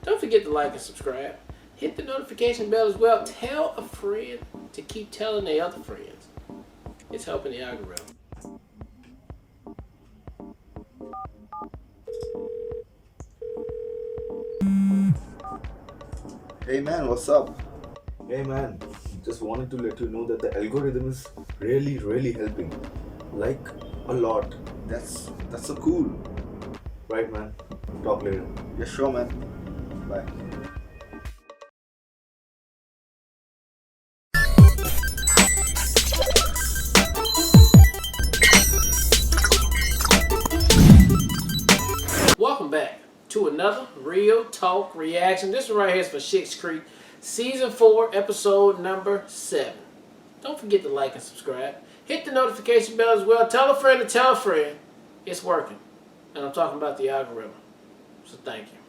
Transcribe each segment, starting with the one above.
Don't forget to like and subscribe. Hit the notification bell as well. Tell a friend to keep telling their other friends. It's helping the algorithm. Hey man, what's up? Hey man, just wanted to let you know that the algorithm is really helping. Like, a lot. That's so cool. Right man? Talk later. Yeah, sure man. Bye. Welcome back to another Real Talk Reaction. This one right here is for Schitt's Creek, Season 4, Episode number 7. Don't forget to like and subscribe. Hit the notification bell as well. Tell a friend to tell a friend. It's working. And I'm talking about the algorithm. So thank you.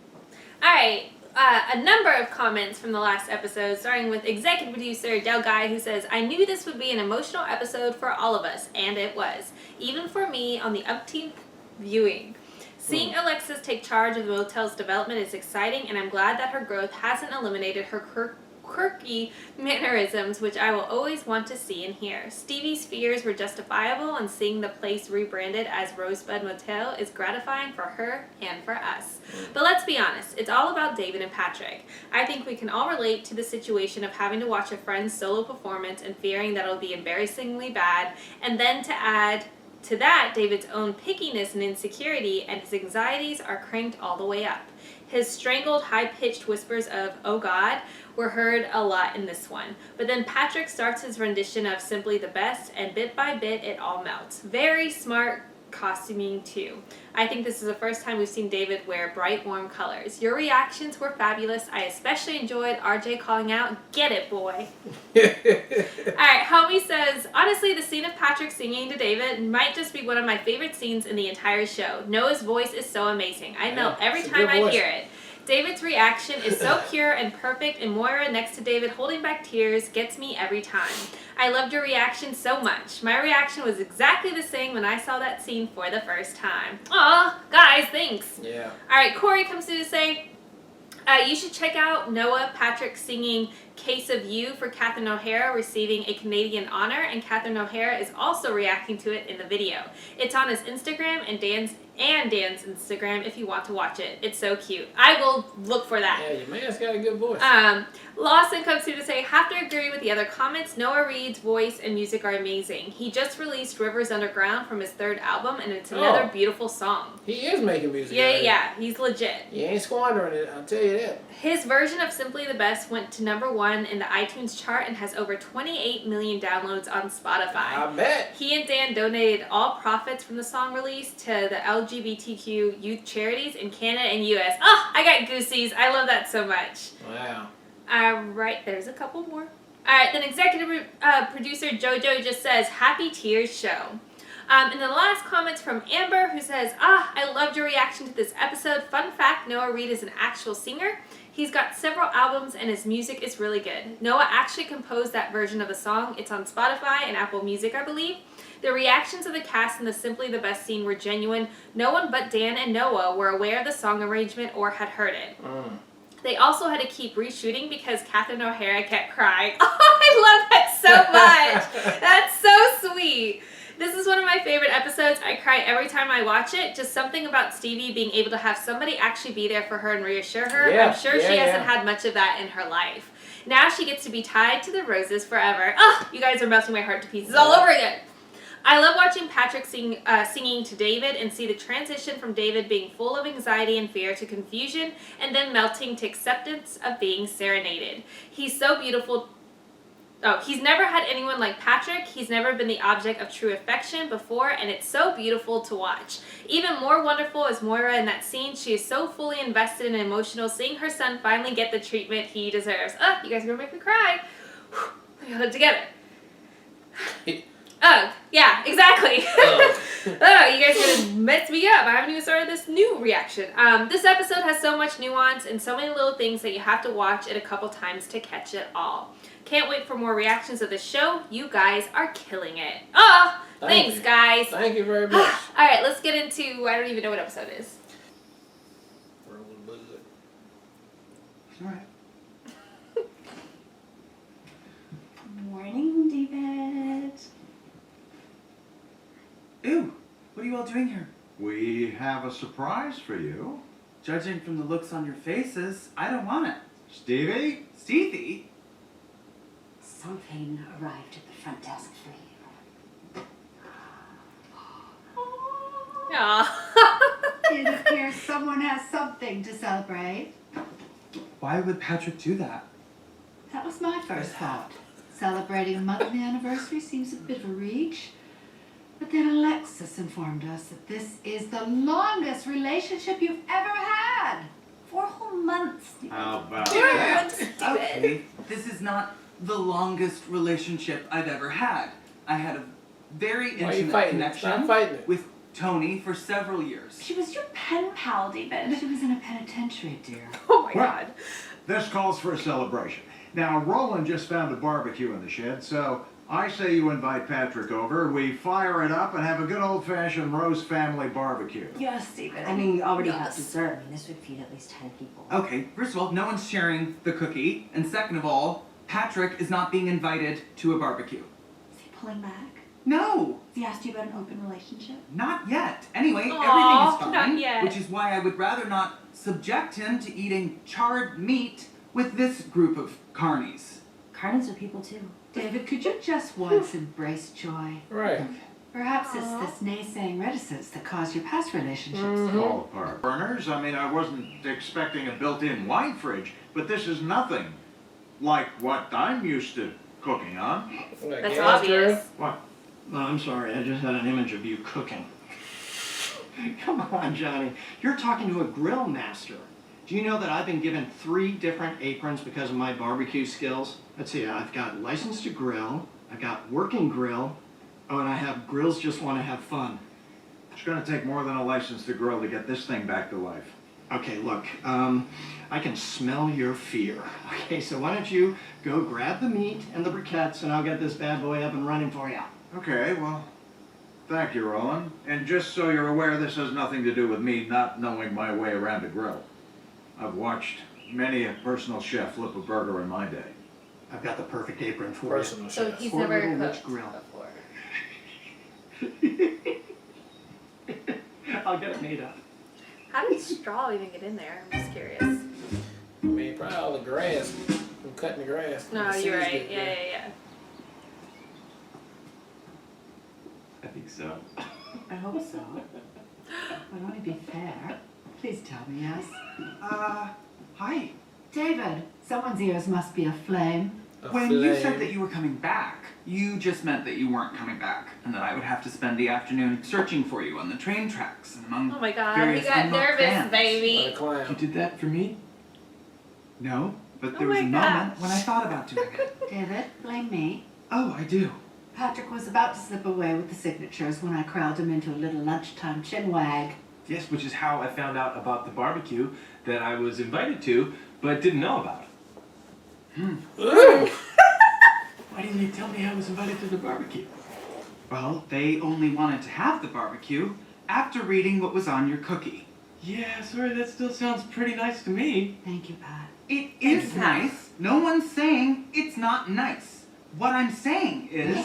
Alright, a number of comments from the last episode, starting with executive producer Del Guy, who says, I knew this would be an emotional episode for all of us, and it was. Even for me on the umpteenth viewing. Seeing Alexis take charge of the motel's development is exciting, and I'm glad that her growth hasn't eliminated her quirky mannerisms, which I will always want to see and hear. Stevie's fears were justifiable, and seeing the place rebranded as Rosebud Motel is gratifying for her and for us. But let's be honest, it's all about David and Patrick. I think we can all relate to the situation of having to watch a friend's solo performance and fearing that it'll be embarrassingly bad, and then to add to that, David's own pickiness and insecurity and his anxieties are cranked all the way up. His strangled, high-pitched whispers of, oh God, were heard a lot in this one. But then Patrick starts his rendition of Simply the Best, and bit by bit, it all melts. Very smart costuming, too. I think this is the first time we've seen David wear bright, warm colors. Your reactions were fabulous. I especially enjoyed RJ calling out, get it, boy. Alright, Homie says, honestly, the scene of Patrick singing to David might just be one of my favorite scenes in the entire show. Noah's voice is so amazing. I melt every time I hear it. David's reaction is so pure and perfect, and Moira next to David holding back tears gets me every time. I loved your reaction so much. My reaction was exactly the same when I saw that scene for the first time. Aw, guys, thanks. Yeah. Alright, Corey comes through to say, you should check out Noah Patrick singing Case of You for Catherine O'Hara receiving a Canadian honor, and Catherine O'Hara is also reacting to it in the video. It's on his Instagram and Dan's Instagram if you want to watch it. It's so cute. I will look for that. Yeah, your man's got a good voice. Lawson comes through to say, have to agree with the other comments. Noah Reed's voice and music are amazing. He just released Rivers Underground from his 3rd album, and it's another beautiful song. He is making music. Yeah, he's legit. He ain't squandering it, I'll tell you that. His version of Simply the Best went to #1 in the iTunes chart and has over 28 million downloads on Spotify. I bet. He and Dan donated all profits from the song release to the LGBTQ youth charities in Canada and US. Oh, I got goosies. I love that so much. Wow. Alright, there's a couple more. Alright, then executive producer JoJo just says, Happy Tears Show. And then the last comment's from Amber, who says, I loved your reaction to this episode. Fun fact, Noah Reed is an actual singer. He's got several albums and his music is really good. Noah actually composed that version of the song. It's on Spotify and Apple Music, I believe. The reactions of the cast in the Simply the Best scene were genuine. No one but Dan and Noah were aware of the song arrangement or had heard it. They also had to keep reshooting because Catherine O'Hara kept crying. Oh, I love that so much. That's so sweet. This is one of my favorite episodes. I cry every time I watch it. Just something about Stevie being able to have somebody actually be there for her and reassure her. Yeah, I'm sure she hasn't had much of that in her life. Now she gets to be tied to the roses forever. Oh, you guys are melting my heart to pieces all over again. I love watching Patrick singing to David and see the transition from David being full of anxiety and fear to confusion and then melting to acceptance of being serenaded. He's so beautiful. Oh, he's never had anyone like Patrick. He's never been the object of true affection before, and it's so beautiful to watch. Even more wonderful is Moira in that scene. She is so fully invested and emotional, seeing her son finally get the treatment he deserves. Oh, you guys are going to make me cry. Let me hold it together. Yeah, exactly. You guys are going to mess me up. I haven't even started this new reaction. This episode has so much nuance and so many little things that you have to watch it a couple times to catch it all. Can't wait for more reactions of the show. You guys are killing it. Oh, thanks, guys. Thank you very much. All right, let's get into, I don't even know what episode it is. All right. Morning, David. Ew, what are you all doing here? We have a surprise for you. Judging from the looks on your faces, I don't want it. Stevie? Stevie? Something arrived at the front desk for you. Aw. It appears someone has something to celebrate. Why would Patrick do that? That was my first thought. Celebrating a monthly anniversary seems a bit of a reach. But then Alexis informed us that this is the longest relationship you've ever had. 4 whole months. How about Yeah. that? Okay, this is not the longest relationship I've ever had. I had a very Why are you intimate fighting it? Stop connection fighting it. with Tony for several years. She was your pen pal, David. She was in a penitentiary, dear. Oh my Well, god. This calls for a celebration. Now, Roland just found a barbecue in the shed, so I say you invite Patrick over, we fire it up, and have a good old-fashioned roast family barbecue. Yes, David. I mean, you already have Yes. dessert. I mean, this would feed at least 10 people. Okay, first of all, no one's sharing the cookie. And second of all, Patrick is not being invited to a barbecue. Is he pulling back? No, Has he asked you about an open relationship? not yet. Anyway, Aw, everything is fine. not yet. Which is why I would rather not subject him to eating charred meat with this group of carnies. Carnies are people too. David, could you just once embrace joy? Right. Perhaps it's Aw. this naysaying reticence that caused your past relationships. Fall apart. Burners? I mean, I wasn't expecting a built-in wine fridge, but this is nothing like what I'm used to cooking on. That's obvious. What? No, I'm sorry, I just had an image of you cooking. Come on, Johnny. You're talking to a grill master. Do you know that I've been given 3 different aprons because of my barbecue skills? Let's see, I've got license to grill, I've got working grill, oh, and I have grills just want to have fun. It's going to take more than a license to grill to get this thing back to life. Okay, look, I can smell your fear. Okay, so why don't you go grab the meat and the briquettes and I'll get this bad boy up and running for you. Okay, well, thank you, Roland. And just so you're aware, this has nothing to do with me not knowing my way around a grill. I've watched many a personal chef flip a burger in my day. I've got the perfect apron for Personal So chef. he's Or never little cooked rich grill. before. you. I'll get it made up. How did straw even get in there? I'm just curious. I mean, probably all the grass from cutting the grass. No, The you're seeds right. get Yeah, there. yeah, yeah. I think so. I hope so. But only be fair. Please tell me yes. Hi. David, someone's ears must be aflame. A When you said flame. that you were coming back, you just meant that you weren't coming back, and that I would have to spend the afternoon searching for you on the train tracks and among Oh my god, he various got unmarked nervous, fans. What a baby. clown. did that for me? No, but Oh there was a my moment gosh. when I thought about doing it. David, blame me. Oh, I do. Patrick was about to slip away with the signatures when I corralled him into a little lunchtime chinwag. Yes, which is how I found out about the barbecue that I was invited to, but didn't know about. Ooh. Why didn't you tell me I was invited to the barbecue? Well, they only wanted to have the barbecue after reading what was on your cookie. Yeah, sorry, that still sounds pretty nice to me. Thank you, Pat. It is Exactly. nice. No one's saying it's not nice. What I'm saying is...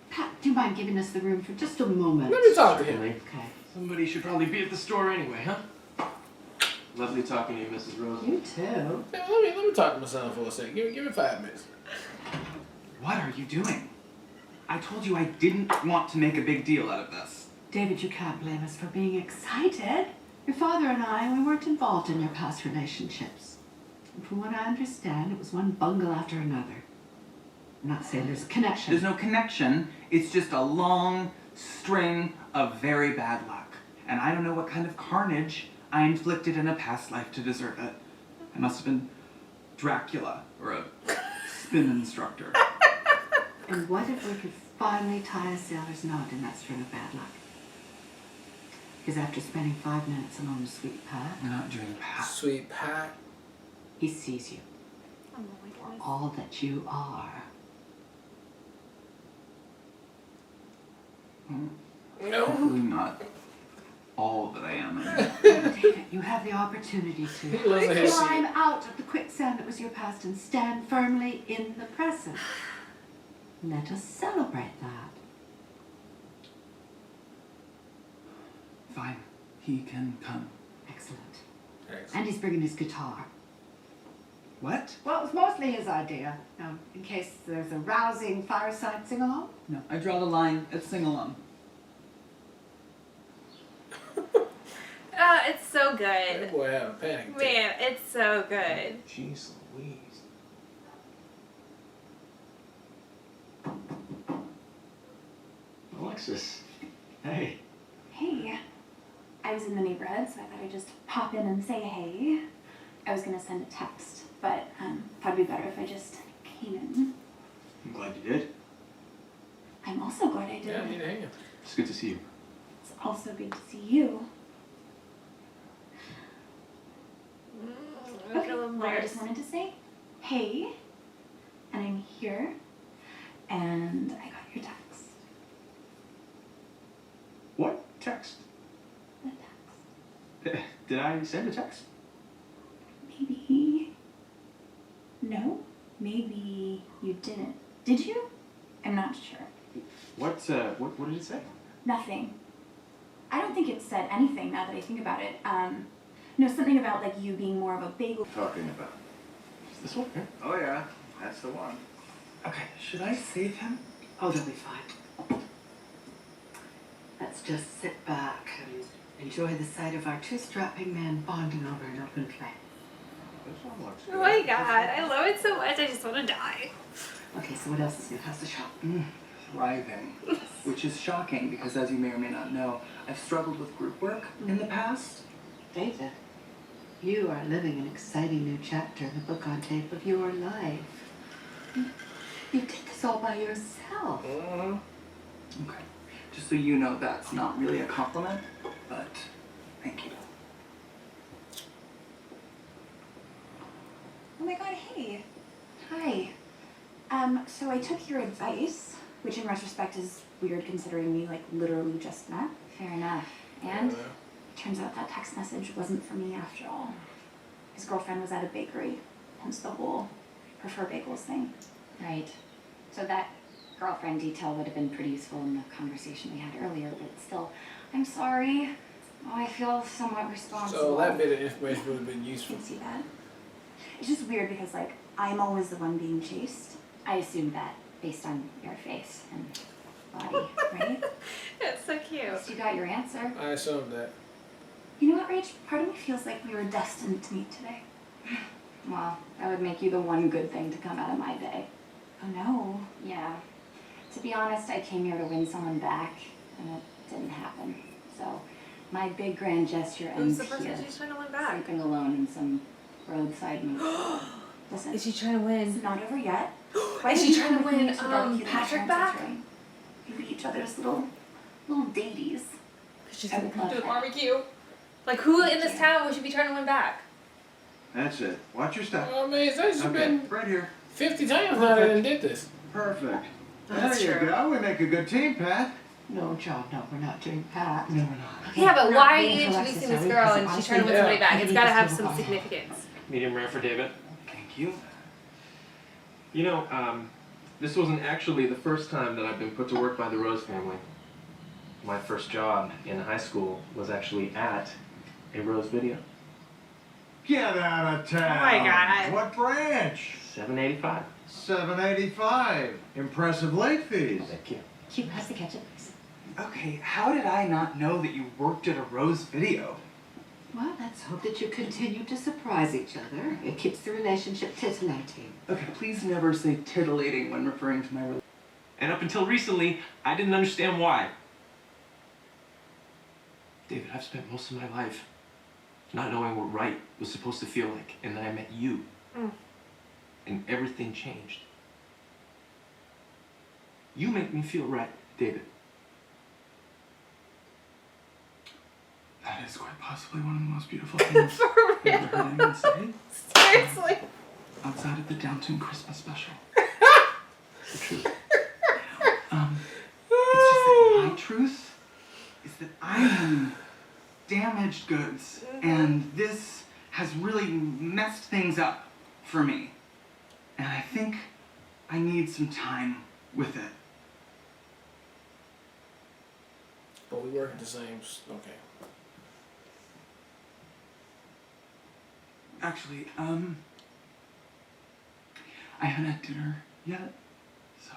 Pat, do you mind giving us the room for just a moment? Let me talk to him. Okay. Somebody should probably be at the store anyway, huh? Lovely talking to you, Mrs. Rose. You too. Yeah, let me talk to my son for a second. Give me 5 minutes. What are you doing? I told you I didn't want to make a big deal out of this. David, you can't blame us for being excited. Your father and I, we weren't involved in your past relationships. And from what I understand, it was one bungle after another. I'm not saying there's a connection. There's no connection. It's just a long string of very bad luck. And I don't know what kind of carnage I inflicted in a past life to deserve it. I must have been Dracula or a spin instructor. And what if we could finally tie a sailor's knot in that string of bad luck? Because after spending 5 minutes alone with Sweet Pat, I'm not doing past. Sweet pie. he sees you Oh my for goodness. all that you are. No. Probably not. all that I am. David, you have the opportunity He to loves to see climb it. out of the quicksand that was your past and stand firmly in the present. Let us celebrate that. Fine. He can come. Excellent. Excellent. And he's bringing his guitar. What? Well, it was mostly his idea. In case there's a rousing fireside sing-along. No, I draw the line at sing-along. Oh, it's so That good. boy have a panic attack. Man, it's so good. Jeez Louise. Alexis. Hey. Hey, I was in the neighborhood, so I thought I'd just pop in and say hey. I was gonna send a text, but thought it'd be better if I just came in. I'm glad you did. I'm also glad I did. Yeah, I need a hand. It's good to see you. It's also good to see you. Okay, Well, I just wanted to say hey, and I'm here, and I got your text. What? Text? The text. Did I send a text? Maybe. No, maybe you didn't. Did you? I'm not sure. What did it say? Nothing. I don't think it said anything now that I think about it. No, something about like you being more of a bagel. Talking about. Is this one? Here? Oh yeah, that's the one. Okay, should I save him? Oh, they'll be fine. Let's just sit back and enjoy the sight of our two strapping men bonding over an open flame. This one looks Oh good. my god, I love it so much. I just want to die. Okay, so what else is new? How's the shop? Thriving. Which is shocking because, as you may or may not know, I've struggled with group work in the past. David, you are living an exciting new chapter in the book on tape of your life. You did this all by yourself. Okay. Just so you know, that's not really a compliment, but thank you. Oh my god, hey. Hi. So I took your advice, which in retrospect is weird considering we like literally just met. Fair enough. And it turns out that text message wasn't for me after all. His girlfriend was at a bakery, hence the whole prefer bagels thing. Right. So that girlfriend detail would have been pretty useful in the conversation we had earlier, but still, I'm sorry. Oh, I feel somewhat responsible. So that bit of information would have been I useful. can see that. It's just weird because like I'm always the one being chased. I assumed that based on your face and body, right? It's so cute. So you got your answer. I assumed that. You know what, Rach? Part of me feels like we were destined to meet today. Well, that would make you the one good thing to come out of my day. Oh no. Yeah. To be honest, I came here to win someone back, and it didn't happen. So, my big grand gesture Who's ends the person here. she's trying to win back? Sleeping alone in some roadside motel. Listen, Is she trying to it's win? not over yet. Is she trying to win Patrick Patrick back? We'll be each other's little daties. She's I gonna would come love to the that. barbecue. Like, who in this town would she be trying to win back? That's it. Watch your step. Well, I mean, it's actually Okay, been right here. 50 times now that I did this. Perfect. That's there true. you go. We make a good team, Pat. No, John, no, we're not doing that. No, we're not. Yeah, but We're why not are you being introducing Alexis, this are we? girl Because and she's trying to win honestly, somebody back? I It's need gotta this have to some go. significance. Medium rare for David. Thank you. You know, this wasn't actually the first time that I've been put to work by the Rose family. My first job in high school was actually at a Rose video. Get out of town. Oh my God. What branch? 785. 785. Impressive late fees. Thank you. Cute, how's the ketchup? Okay, how did I not know that you worked at a Rose video? Well, let's hope that you continue to surprise each other. It keeps the relationship titillating. Okay, please never say titillating when referring to my relationship. And up until recently, I didn't understand why. David, I've spent most of my life not knowing what right was supposed to feel like, and then I met you. And everything changed. You make me feel right, David. That is quite possibly one of the most beautiful things For I've ever heard anyone say. Seriously. Outside of the Downtown Christmas special. The truth. It's just that my truth is that I am damaged goods, and this has really messed things up for me. And I think I need some time with it. But we work at the same. Okay. Actually, I haven't had dinner yet, so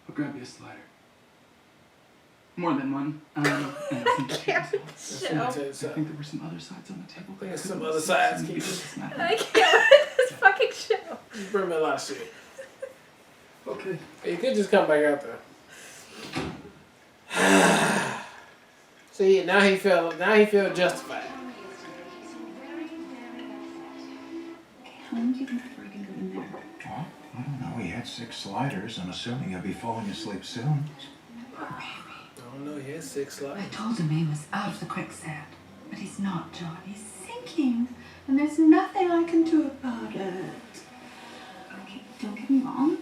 I'll grab you a slider. More than one. And some chips. Show. I think there were some other sides on the table. There's some other sides. I can't with this fucking show. You bring me a lot of shit. Okay. You could just come back out there. See, now he feel justified. How long do you think before I can go in there? Well, I don't know. He had 6 sliders. I'm assuming he'll be falling asleep soon. I don't know. He has 6 I slides. told him he was out of the quicksand. But he's not, John. He's sinking. And there's nothing I can do about it. Okay, don't get me wrong.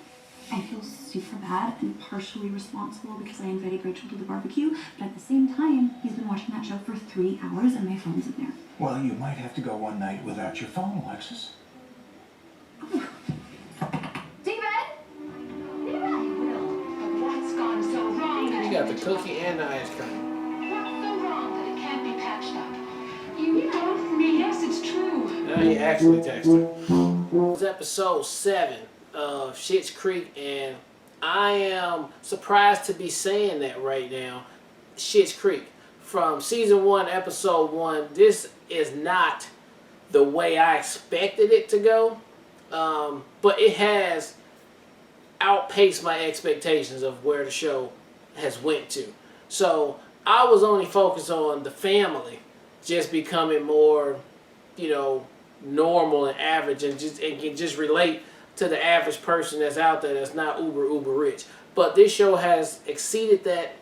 I feel super bad and partially responsible because I invited Rachel to the barbecue, but at the same time, he's been watching that show for 3 hours and my phone's in there. Well, you might have to go one night without your phone, Alexis. David? David, I will. But what's gone so wrong that You got the cookie and the ice cream. what's so wrong that it can't be patched up? You told me, yes, it's true. Now he actually texted. It's episode 7 of Schitt's Creek, and I am surprised to be saying that right now. Schitt's Creek. From season 1, episode 1, this is not the way I expected it to go. But it has outpaced my expectations of where the show has went to. So I was only focused on the family just becoming more, normal and average, and can just relate to the average person that's out there that's not uber rich. But this show has exceeded that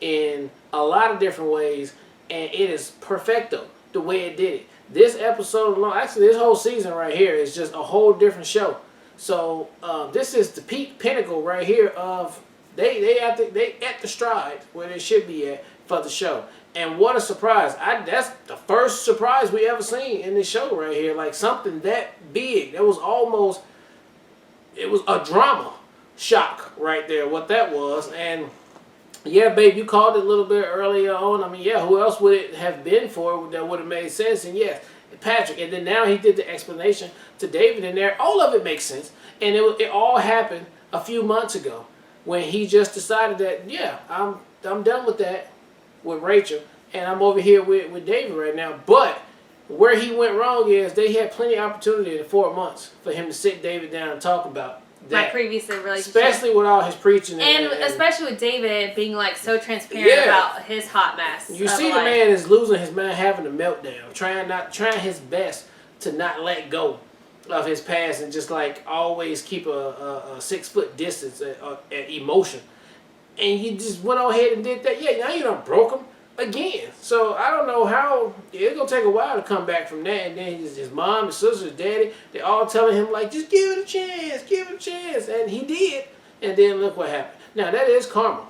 in a lot of different ways, and it is perfecto the way it did it. This episode alone, actually this whole season right here is just a whole different show. So this is the peak pinnacle right here of they at the stride where they should be at for the show. And what a surprise. That's the first surprise we ever seen in this show right here. Like something that big. That was almost, it was a drama shock right there, what that was. And yeah, babe, you called it a little bit earlier on. I mean, yeah, who else would it have been for that would have made sense? And yes, Patrick. And then now he did the explanation to David in there. All of it makes sense. And it all happened a few months ago when he just decided that, yeah, I'm done with that with Rachel. And I'm over here with David right now. But where he went wrong is they had plenty of opportunity in 4 months for him to sit David down and talk about that. My previous relationship. Especially with all his preaching. And especially with David being like so transparent about his hot mess. You see the man is losing his mind, having a meltdown, trying his best to not let go of his past and just like always keep a 6 foot distance at emotion. And you just went on ahead and did that. Yeah, now you done broke him again. So I don't know how, it's going to take a while to come back from that. And then his mom, his sister, his daddy, they all telling him like, just give it a chance, give it a chance. And he did. And then look what happened. Now that is karma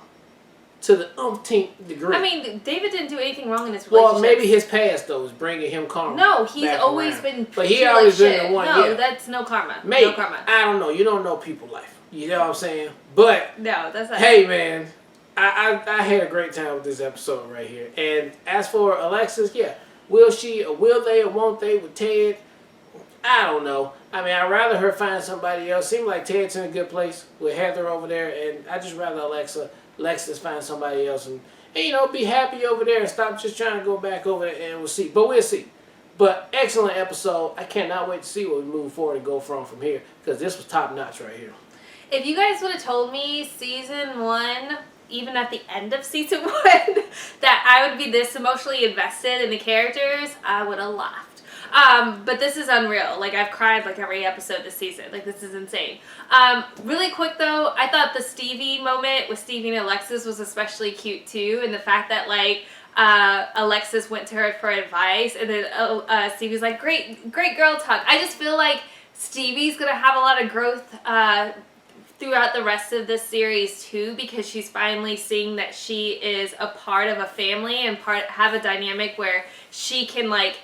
to the umpteenth degree. I mean, David didn't do anything wrong in his relationship. Well, maybe his past though is bringing him karma. No, he's back always around. been. But he always like been the one. No, yeah. that's no karma. Maybe. No karma. I don't know. You don't know people life. You know what I'm saying? But no, that's not. Hey, man, I had a great time with this episode right here. And as for Alexis, yeah, will she or will they or won't they with Ted? I don't know. I mean, I'd rather her find somebody else. Seems like Ted's in a good place with Heather over there, and I just rather Alexis find somebody else and be happy over there and stop just trying to go back over there, and we'll see. But we'll see. But excellent episode. I cannot wait to see what we move forward and go from here, because this was top notch right here. If you guys would have told me season 1, even at the end of season 1, that I would be this emotionally invested in the characters, I would have laughed. But this is unreal. Like, I've cried like every episode this season. Like, this is insane. Really quick though, I thought the Stevie moment with Stevie and Alexis was especially cute too, and the fact that like Alexis went to her for advice, and then Stevie's like, great girl talk. I just feel like Stevie's gonna have a lot of growth throughout the rest of this series too, because she's finally seeing that she is a part of a family and have a dynamic where she can like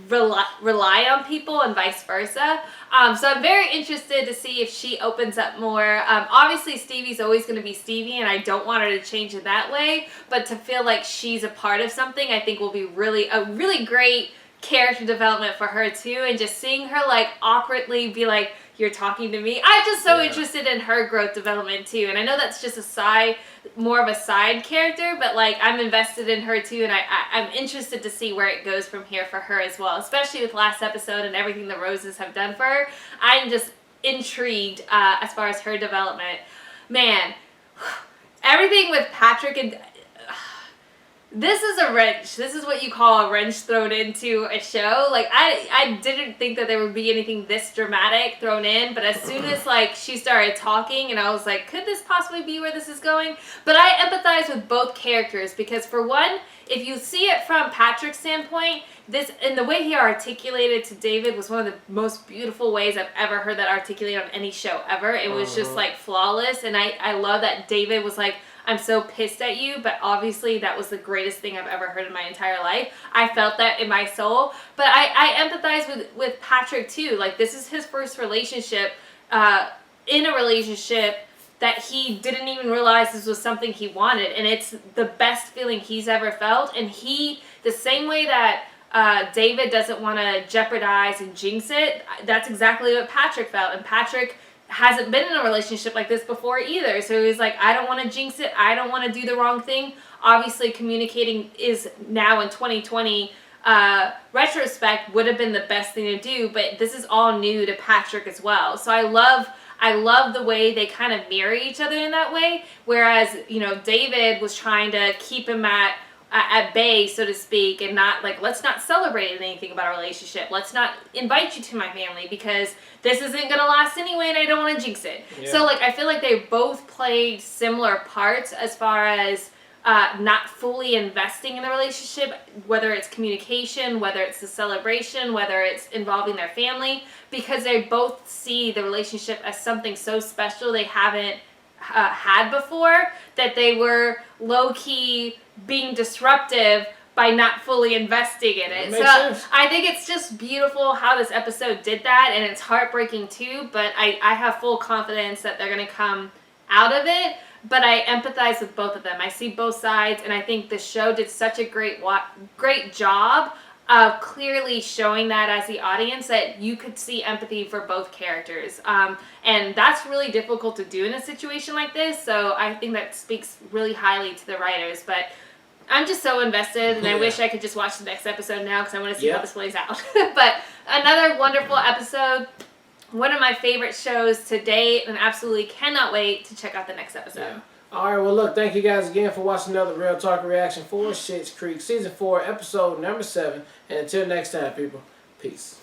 rely on people and vice versa. So I'm very interested to see if she opens up more. Obviously Stevie's always going to be Stevie, and I don't want her to change in that way, but to feel like she's a part of something, I think will be a really great character development for her too. And just seeing her like awkwardly be like, "You're talking to me." I'm just so interested in her growth development too. And I know that's just more of a side character, but like I'm invested in her too, and I'm interested to see where it goes from here for her as well, especially with last episode and everything the Roses have done for her. I'm just intrigued as far as her development. Man, everything with Patrick and... This is a wrench. This is what you call a wrench thrown into a show. Like, I didn't think that there would be anything this dramatic thrown in, but as soon as, like, she started talking, and I was like, could this possibly be where this is going? But I empathize with both characters, because for one, if you see it from Patrick's standpoint, and the way he articulated to David was one of the most beautiful ways I've ever heard that articulated on any show ever. It was just, like, flawless, and I love that David was like, "I'm so pissed at you," but obviously that was the greatest thing I've ever heard in my entire life. I felt that in my soul. But I empathize with Patrick too. Like, this is his first relationship, in a relationship that he didn't even realize this was something he wanted. And it's the best feeling he's ever felt. And the same way that David doesn't want to jeopardize and jinx it, that's exactly what Patrick felt. And Patrick hasn't been in a relationship like this before either. So he's like, I don't want to jinx it. I don't want to do the wrong thing. Obviously, communicating is now in 2020 retrospect would have been the best thing to do, but this is all new to Patrick as well. So I love the way they kind of mirror each other in that way. Whereas, you know, David was trying to keep him at bay, so to speak, and not like, let's not celebrate anything about our relationship. Let's not invite you to my family because this isn't gonna last anyway, and I don't want to jinx it. Yeah. So like, I feel like they both played similar parts as far as not fully investing in the relationship, whether it's communication, whether it's the celebration, whether it's involving their family, because they both see the relationship as something so special they haven't had before, that they were low-key being disruptive by not fully investing in it. So sense. I think it's just beautiful how this episode did that, and it's heartbreaking too, but I have full confidence that they're going to come out of it. But I empathize with both of them. I see both sides, and I think the show did such a great job of clearly showing that as the audience, that you could see empathy for both characters. And that's really difficult to do in a situation like this, so I think that speaks really highly to the writers. But I'm just so invested, and I wish I could just watch the next episode now because I want to see how this plays out. But another wonderful episode. One of my favorite shows to date, and absolutely cannot wait to check out the next episode. Yeah. All right, well, look, thank you guys again for watching another Real Talk Reaction for Schitt's Creek, Season 4, Episode number 7. And until next time, people, peace.